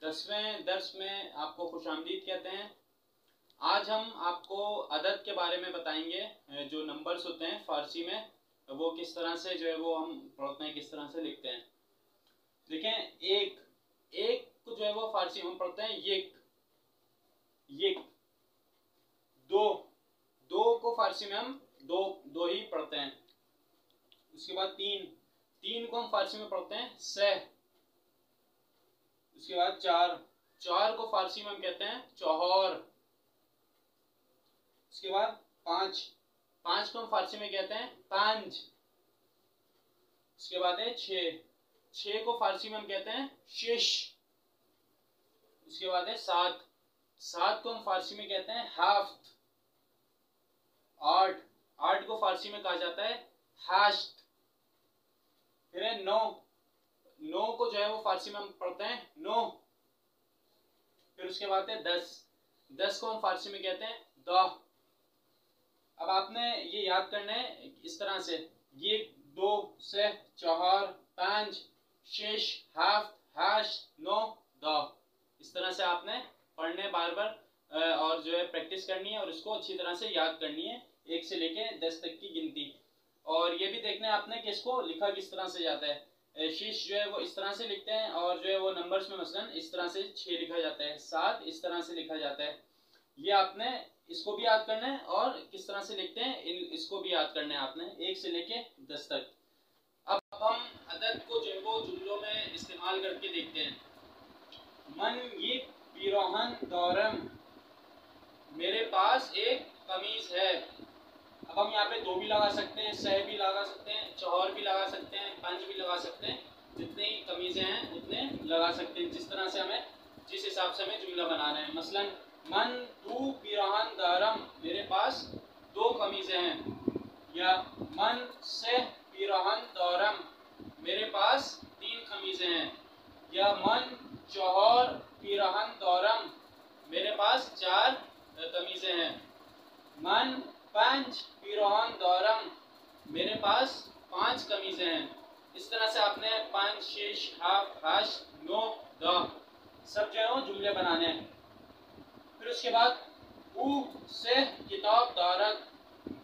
10वें दर्स में आपको खुशामदीद कहते हैं। आज हम आपको अदद के बारे में बताएंगे। जो नंबर्स होते हैं फ़ारसी में वो किस तरह से जो है वो हम पढ़ते हैं, किस तरह से लिखते हैं। देखें, एक को जो है वो फ़ारसी में हम पढ़ते हैं यक। दो को फ़ारसी में हम दो ही पढ़ते हैं। उसके बाद तीन को हम फ़ारसी में पढ़ते हैं सह। उसके बाद चार को फ़ारसी में हम कहते हैं चौहर। उसके बाद पांच को हम फ़ारसी में कहते हैं पांच। उसके बाद है छह को फ़ारसी में हम कहते हैं शिश। उसके बाद है सात को हम फ़ारसी में कहते हैं हाफ्त। आठ को फ़ारसी में कहा जाता है हाश्त। फिर है नौ को जो है वो फ़ारसी में हम पढ़ते हैं नो। फिर उसके बाद है 10 को हम फ़ारसी में कहते हैं दह। अब आपने ये याद करना है इस तरह से, ये दो से चौहर पांच शेष हाफ्त हाश्त नौ दह, इस तरह से आपने पढ़ने बार बार और जो है प्रैक्टिस करनी है और इसको अच्छी तरह से याद करनी है, 1 से लेके 10 तक की गिनती। और ये भी देखना है आपने कि इसको लिखा किस तरह से जाता है। शीश जो है वो इस तरह से लिखते हैं और जो है वो नंबर्स में मसलन इस तरह से 6 लिखा जाता है, 7 इस तरह से लिखा जाता है। ये आपने इसको भी याद करना है और किस तरह से लिखते हैं इसको भी याद करना है आपने 1 से लेके 10 तक। अब हम अदद को जो है वो जुमलों में इस्तेमाल करके देखते हैं। मन ये पिरोहन दौरम, मेरे पास एक कमीज है। अब हम यहाँ पे दो भी लगा सकते हैं, सह भी लगा सकते हैं, चौहर भी लगा सकते हैं, पंज भी लगा सकते हैं। जितनी कमीजें हैं उतने लगा सकते हैं, जिस तरह से हमें जिस हिसाब से हमें जुमला बनाना है। मसलन मन दू पिरोहन दौरम, मेरे पास 2 कमीजें हैं। या मन से पिरोहन दौरम, मेरे पास 3 कमीजें हैं। या मन चौहर पिरोहन दौरम, मेरे पास 4 कमीजें हैं। मन पंच पिरोहन दौरम, मेरे पास 5 कमीजें हैं। इस तरह से आपने 5 शेष half hash know the sub जो है वो जुमले बनाने हैं। फिर उसके बाद ऊ से किताब दारक,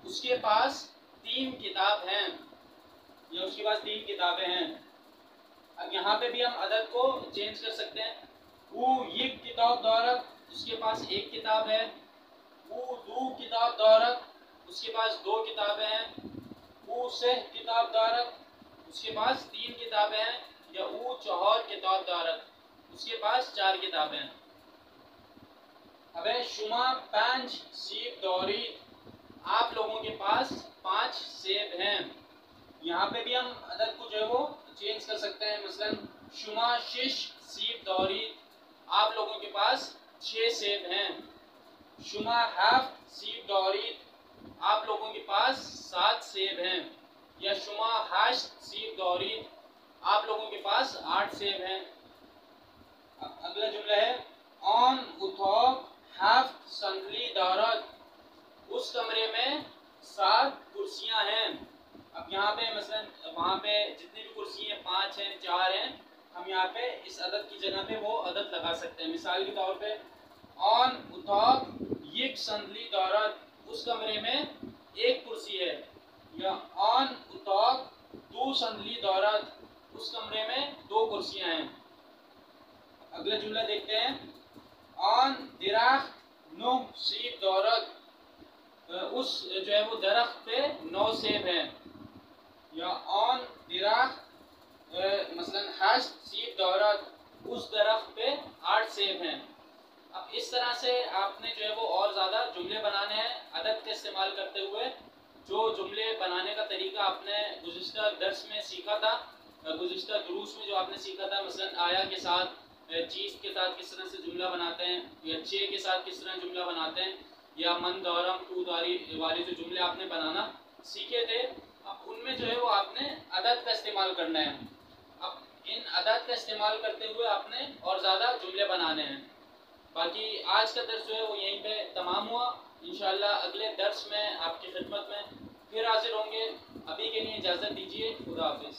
उसके पास 3 किताब हैं। या उसके पास 3 किताबें हैं। अब यहाँ पे भी हम अदद को चेंज कर सकते हैं। ऊ ये किताब दारक, उसके पास 1 किताब है। ऊ दो किताब दारक, उसके पास 2 किताबें हैं। ऊ से किताब दारक, उसके पास 3 किताबें हैं। या ऊ चौहर किताब दारक, उसके पास 4 किताबें हैं। अब है शुमा 5 सीब दौरी, आप लोगों के पास 5 सेब हैं। यहाँ पे भी हम अदद को जो है वो चेंज कर सकते हैं। मसलन शुमा शिश सीब दौरी, आप लोगों के पास 6 सेब हैं। शुमा हाफ सीब दौरी, आप लोगों के पास 7 सेब हैं। या शुमा हाश सीब दौरी, आप लोगों के पास 8 सेब हैं। अगला जुमला है ऑन उथॉक हाफ संदली दौरत, उस कमरे में 7 कुर्सियां हैं। अब यहाँ पे मसलन वहाँ पे जितनी भी कुर्सी हैं 5 हैं 4 हैं, हम यहाँ पे इस अदद की जगह पे वो अदद लगा सकते हैं। मिसाल के तौर पे ऑन उथॉक ये संदली दौरत, उस कमरे में 1 कुर्सी है। या ऑन उतौक 2 संदली दौरत, उस कमरे में 2 कुर्सियां हैं। अगला जुमला देखते हैं ऑन दिराख्त 9 सीब दौरत, उस जो है वो दरख्त पे 9 सेब हैं। या ऑन दिराख्त मसलन 8 सीब दौरत, उस दरख्त पे 8 सेब हैं। अब इस तरह से आपने जो है वो और ज़्यादा जुमले बनाने हैं अदद का इस्तेमाल करते हुए। जो जुमले बनाने का तरीका आपने गुज़िश्ता दर्स में सीखा था, गुज़िश्ता दुरूस में जो आपने सीखा था, मसलन आया के साथ चीज़ के साथ किस तरह से जुमला बनाते हैं, या चे के साथ किस तरह जुमला बनाते हैं, या मन दौरम टू दारी वाले जो जुमले आपने बनाना सीखे थे, अब उनमें जो है वो आपने अदद का इस्तेमाल करना है। अब इन अदद का इस्तेमाल करते हुए आपने और ज़्यादा जुमले बनाने हैं। बाकी आज का दर्स जो है वो यहीं पे तमाम हुआ। इंशाअल्लाह अगले दर्स में आपकी खिदमत में फिर हाजिर होंगे। अभी के लिए इजाज़त दीजिए। खुदा हाफिज़।